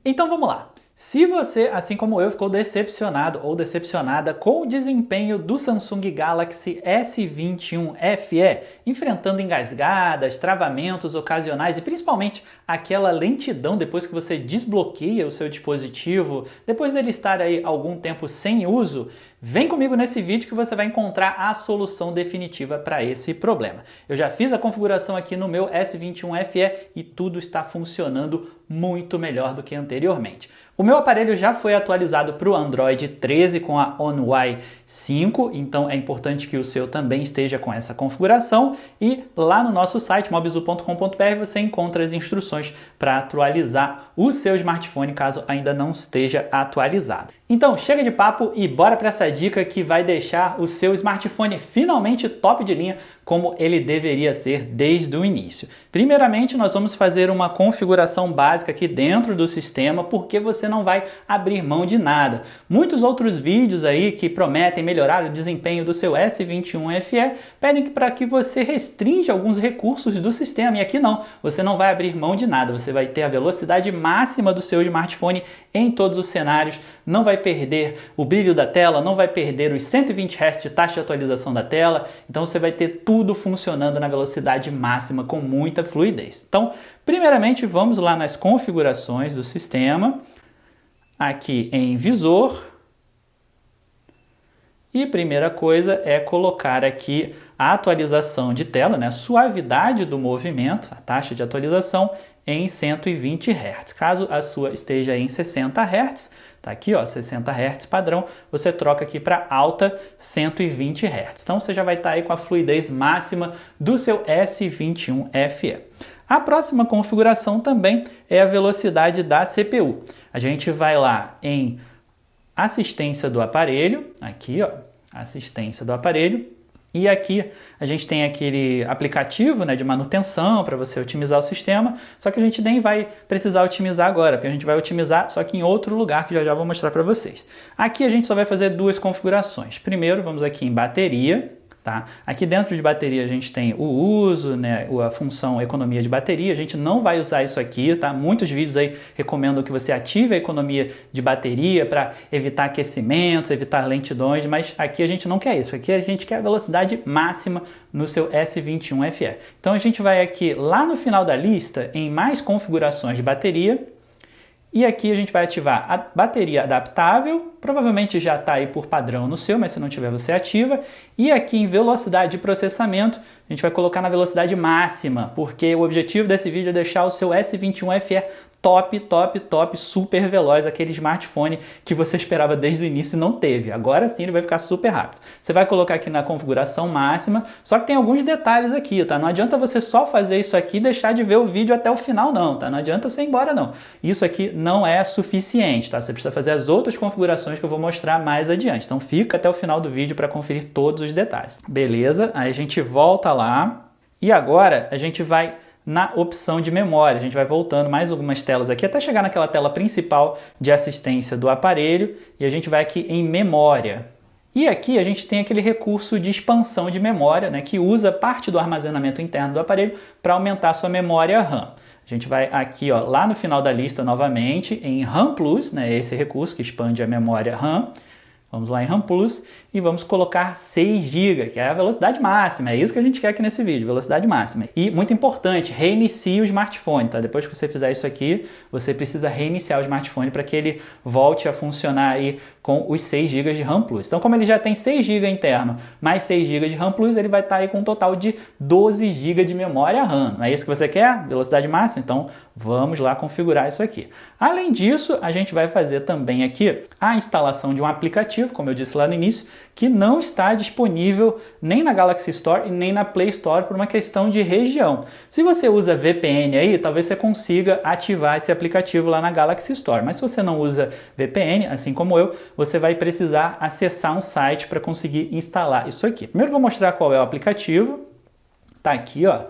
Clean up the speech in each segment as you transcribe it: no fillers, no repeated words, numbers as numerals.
Então vamos lá. Se você, assim como eu, ficou decepcionado ou decepcionada com o desempenho do Samsung Galaxy S21 FE, enfrentando engasgadas, travamentos ocasionais e principalmente aquela lentidão depois que você desbloqueia o seu dispositivo, depois dele estar aí algum tempo sem uso, vem comigo nesse vídeo que você vai encontrar a solução definitiva para esse problema. Eu já fiz a configuração aqui no meu S21 FE e tudo está funcionando muito melhor do que anteriormente. O meu aparelho já foi atualizado para o Android 13 com a One UI 5, então é importante que o seu também esteja com essa configuração e lá no nosso site mobzu.com.br você encontra as instruções para atualizar o seu smartphone caso ainda não esteja atualizado. Então chega de papo e bora para essa dica que vai deixar o seu smartphone finalmente top de linha como ele deveria ser desde o início. Primeiramente nós vamos fazer uma configuração básica aqui dentro do sistema porque você não vai abrir mão de nada. Muitos outros vídeos aí que prometem melhorar o desempenho do seu S21 FE pedem para que você restrinja alguns recursos do sistema e aqui não, você não vai abrir mão de nada, você vai ter a velocidade máxima do seu smartphone em todos os cenários, não vai perder o brilho da tela, não vai perder os 120 Hz de taxa de atualização da tela, então você vai ter tudo funcionando na velocidade máxima com muita fluidez. Então, primeiramente vamos lá nas configurações do sistema, aqui em visor, e primeira coisa é colocar aqui a atualização de tela, né, a suavidade do movimento, a taxa de atualização em 120 Hz. Caso a sua esteja em 60 Hz, tá aqui ó, 60 Hz padrão, você troca aqui para alta 120 Hz. Então você já vai estar aí com a fluidez máxima do seu S21 FE. A próxima configuração também é a velocidade da CPU. A gente vai lá em assistência do aparelho, aqui ó, assistência do aparelho, e aqui a gente tem aquele aplicativo, né, de manutenção para você otimizar o sistema, só que a gente nem vai precisar otimizar agora, porque a gente vai otimizar só que em outro lugar que já vou mostrar para vocês. Aqui a gente só vai fazer duas configurações. Primeiro vamos aqui em bateria. Tá? Aqui dentro de bateria a gente tem o uso, né, a função economia de bateria, a gente não vai usar isso aqui, tá? Muitos vídeos aí recomendam que você ative a economia de bateria para evitar aquecimentos, evitar lentidões, mas aqui a gente não quer isso, aqui a gente quer a velocidade máxima no seu S21 FE. Então a gente vai aqui lá no final da lista em mais configurações de bateria, e aqui a gente vai ativar a bateria adaptável, provavelmente já está aí por padrão no seu, mas se não tiver você ativa. E aqui em velocidade de processamento, a gente vai colocar na velocidade máxima, porque o objetivo desse vídeo é deixar o seu S21 FE top, top, top, super veloz, aquele smartphone que você esperava desde o início e não teve. Agora sim ele vai ficar super rápido. Você vai colocar aqui na configuração máxima, só que tem alguns detalhes aqui, tá? Não adianta você só fazer isso aqui e deixar de ver o vídeo até o final não, tá? Não adianta você ir embora não. Isso aqui não é suficiente, tá? Você precisa fazer as outras configurações que eu vou mostrar mais adiante. Então fica até o final do vídeo para conferir todos os detalhes. Beleza? Aí a gente volta lá e agora a gente vai na opção de memória. A gente vai voltando mais algumas telas aqui até chegar naquela tela principal de assistência do aparelho e a gente vai aqui em memória. E aqui a gente tem aquele recurso de expansão de memória, né, que usa parte do armazenamento interno do aparelho para aumentar a sua memória RAM. A gente vai aqui ó, lá no final da lista novamente em RAM Plus, né, esse recurso que expande a memória RAM. Vamos lá em RAM Plus e vamos colocar 6 GB, que é a velocidade máxima. É isso que a gente quer aqui nesse vídeo, velocidade máxima. E muito importante, reinicie o smartphone, tá? Depois que você fizer isso aqui, você precisa reiniciar o smartphone para que ele volte a funcionar aí com os 6 GB de RAM Plus. Então, como ele já tem 6 GB interno, mais 6 GB de RAM Plus, ele vai estar aí com um total de 12 GB de memória RAM. Não é isso que você quer? Velocidade máxima? Então, vamos lá configurar isso aqui. Além disso, a gente vai fazer também aqui a instalação de um aplicativo, como eu disse lá no início, que não está disponível nem na Galaxy Store e nem na Play Store por uma questão de região. Se você usa VPN aí, talvez você consiga ativar esse aplicativo lá na Galaxy Store, mas se você não usa VPN, assim como eu, você vai precisar acessar um site para conseguir instalar isso aqui. Primeiro vou mostrar qual é o aplicativo. Tá aqui, ó,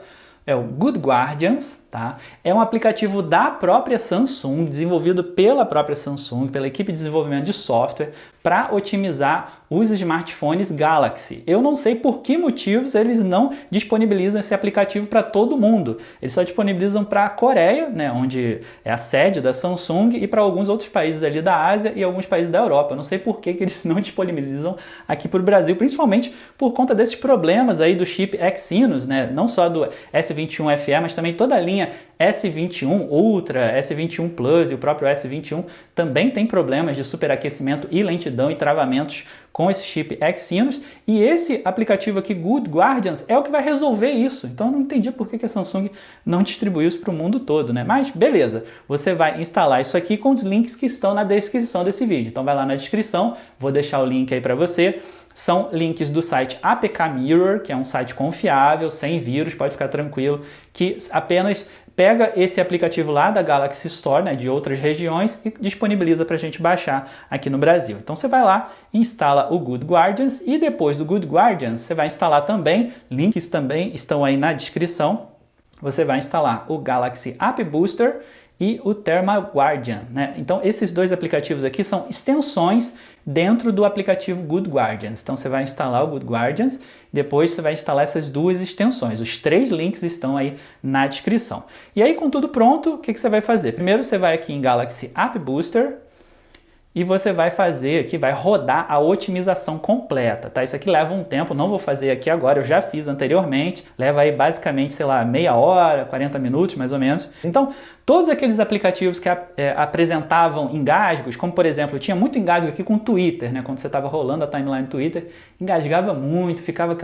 é o Good Guardians. tá? É um aplicativo da própria Samsung, desenvolvido pela própria Samsung, pela equipe de desenvolvimento de software, para otimizar os smartphones Galaxy. Eu não sei por que motivos eles não disponibilizam esse aplicativo para todo mundo. Eles só disponibilizam para a Coreia, né, onde é a sede da Samsung, e para alguns outros países ali da Ásia e alguns países da Europa. Eu não sei por que eles não disponibilizam aqui para o Brasil, principalmente por conta desses problemas aí do chip Exynos, né, não só do S21 FE, mas também toda a linha S21 Ultra, S21 Plus e o próprio S21 também tem problemas de superaquecimento e lentidão e travamentos com esse chip Exynos, e esse aplicativo aqui, Good Guardians, é o que vai resolver isso. Então eu não entendi por que a Samsung não distribuiu isso para o mundo todo, né? Mas beleza, você vai instalar isso aqui com os links que estão na descrição desse vídeo. Então vai lá na descrição, vou deixar o link aí para você. São links do site APK Mirror, que é um site confiável, sem vírus, pode ficar tranquilo, que apenas pega esse aplicativo lá da Galaxy Store, né, de outras regiões, e disponibiliza para a gente baixar aqui no Brasil. Então você vai lá, instala o Good Guardians, e depois do Good Guardians você vai instalar também, links também estão aí na descrição, você vai instalar o Galaxy App Booster e o Thermal Guardian, né? Então esses dois aplicativos aqui são extensões dentro do aplicativo Good Guardians. Então você vai instalar o Good Guardians, depois você vai instalar essas duas extensões. Os 3 links estão aí na descrição. E aí, com tudo pronto, o que você vai fazer? Primeiro você vai aqui em Galaxy App Booster e você vai fazer aqui, vai rodar a otimização completa, tá? Isso aqui leva um tempo, não vou fazer aqui agora, eu já fiz anteriormente, leva aí basicamente, sei lá, meia hora, 40 minutos mais ou menos. Então, todos aqueles aplicativos que apresentavam engasgos, como por exemplo, eu tinha muito engasgo aqui com o Twitter, né? Quando você estava rolando a timeline do Twitter, engasgava muito, ficava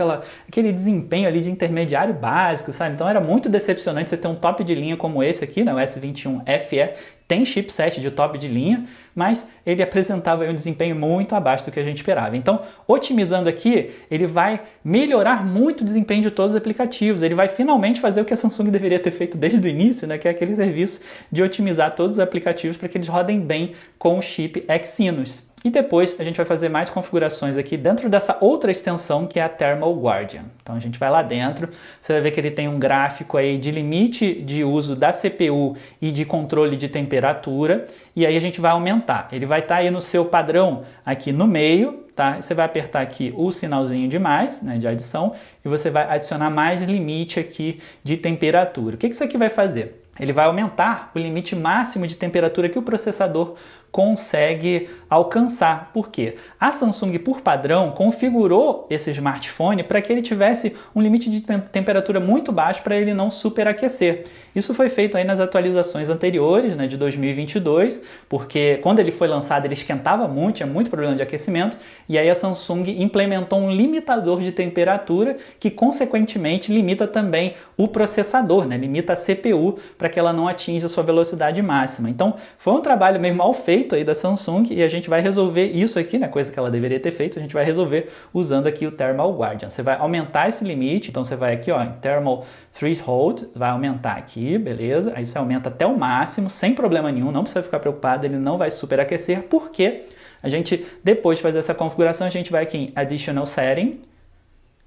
aquele desempenho ali de intermediário básico, sabe? Então era muito decepcionante você ter um top de linha como esse aqui, né? O S21 FE, tem chipset de top de linha, mas ele apresentava um desempenho muito abaixo do que a gente esperava. Então, otimizando aqui, ele vai melhorar muito o desempenho de todos os aplicativos. Ele vai finalmente fazer o que a Samsung deveria ter feito desde o início, né, que é aquele serviço de otimizar todos os aplicativos para que eles rodem bem com o chip Exynos. E depois a gente vai fazer mais configurações aqui dentro dessa outra extensão que é a Thermal Guardian. Então a gente vai lá dentro, você vai ver que ele tem um gráfico aí de limite de uso da CPU e de controle de temperatura, e aí a gente vai aumentar. Ele vai estar aí no seu padrão aqui no meio, tá? Você vai apertar aqui o sinalzinho de mais, né, de adição, e você vai adicionar mais limite aqui de temperatura. O que isso aqui vai fazer? Ele vai aumentar o limite máximo de temperatura que o processador consegue alcançar. Por quê? A Samsung, por padrão, configurou esse smartphone para que ele tivesse um limite de temperatura muito baixo para ele não superaquecer. Isso foi feito aí nas atualizações anteriores, né, de 2022, porque quando ele foi lançado ele esquentava muito, tinha muito problema de aquecimento, e aí a Samsung implementou um limitador de temperatura que, consequentemente, limita também o processador, né, limita a CPU para que ela não atinja a sua velocidade máxima. Então, foi um trabalho meio mal feito aí da Samsung, e a gente vai resolver isso aqui, né, coisa que ela deveria ter feito, a gente vai resolver usando aqui o Thermal Guardian. Você vai aumentar esse limite, então você vai aqui, ó, em Thermal Threshold, vai aumentar aqui, beleza? Aí você aumenta até o máximo, sem problema nenhum, não precisa ficar preocupado, ele não vai superaquecer, porque a gente, depois de fazer essa configuração, a gente vai aqui em Additional Setting,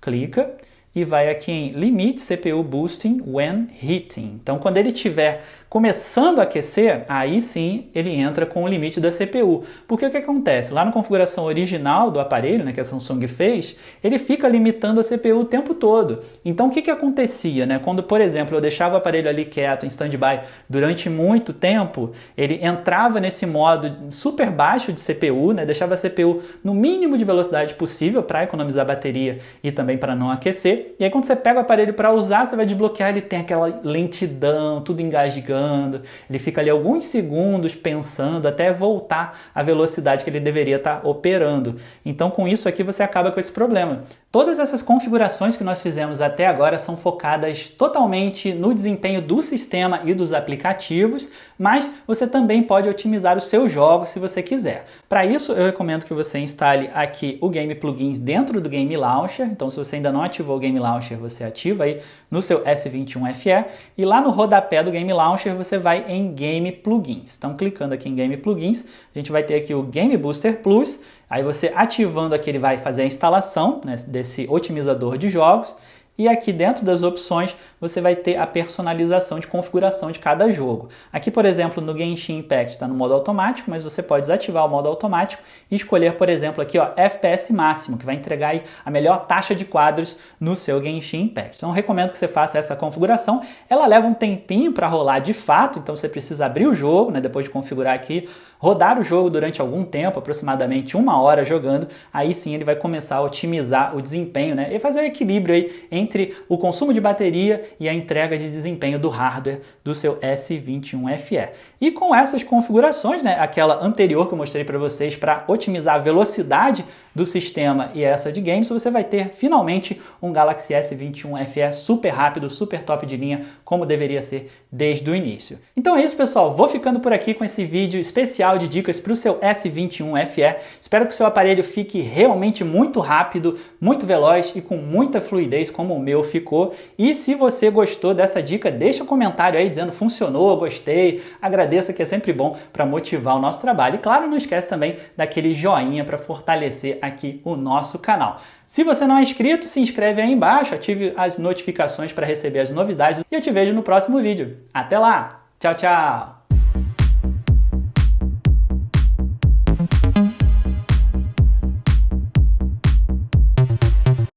clica, e vai aqui em Limit CPU Boosting When Heating. Então, quando ele estiver começando a aquecer, aí sim ele entra com o limite da CPU. Porque o que acontece? Lá na configuração original do aparelho, né, que a Samsung fez, ele fica limitando a CPU o tempo todo. Então, o que acontecia? Né? Quando, por exemplo, eu deixava o aparelho ali quieto, em stand-by, durante muito tempo, ele entrava nesse modo super baixo de CPU, né, deixava a CPU no mínimo de velocidade possível para economizar bateria e também para não aquecer. E aí quando você pega o aparelho para usar, você vai desbloquear, ele tem aquela lentidão, tudo engasgando, ele fica ali alguns segundos pensando até voltar à velocidade que ele deveria estar operando. Então com isso aqui você acaba com esse problema. Todas essas configurações que nós fizemos até agora são focadas totalmente no desempenho do sistema e dos aplicativos, mas você também pode otimizar os seus jogos se você quiser. Para isso, eu recomendo que você instale aqui o Game Plugins dentro do Game Launcher. Então, se você ainda não ativou o Game Launcher, você ativa aí no seu S21 FE, e lá no rodapé do Game Launcher você vai em Game Plugins. Então, clicando aqui em Game Plugins, a gente vai ter aqui o Game Booster Plus. Aí você ativando aqui, ele vai fazer a instalação, né, desse otimizador de jogos, e aqui dentro das opções você vai ter a personalização de configuração de cada jogo. Aqui, por exemplo, no Genshin Impact está no modo automático, mas você pode desativar o modo automático e escolher, por exemplo, aqui ó, FPS máximo, que vai entregar aí a melhor taxa de quadros no seu Genshin Impact. Então, recomendo que você faça essa configuração. Ela leva um tempinho para rolar de fato, então você precisa abrir o jogo, né, depois de configurar aqui, rodar o jogo durante algum tempo, aproximadamente 1 hora jogando, aí sim ele vai começar a otimizar o desempenho, né, e fazer o equilíbrio aí entre o consumo de bateria e a entrega de desempenho do hardware do seu S21FE. E com essas configurações, né, aquela anterior que eu mostrei para vocês para otimizar a velocidade do sistema e essa de games, você vai ter finalmente um Galaxy S21FE super rápido, super top de linha, como deveria ser desde o início. Então é isso, pessoal. Vou ficando por aqui com esse vídeo especial de dicas para o seu S21FE. Espero que o seu aparelho fique realmente muito rápido, muito veloz e com muita fluidez, como o meu ficou. E se você gostou dessa dica, deixa um comentário aí dizendo funcionou, gostei. Agradeça, que é sempre bom para motivar o nosso trabalho. E claro, não esquece também daquele joinha para fortalecer aqui o nosso canal. Se você não é inscrito, se inscreve aí embaixo, ative as notificações para receber as novidades e eu te vejo no próximo vídeo. Até lá! Tchau, tchau!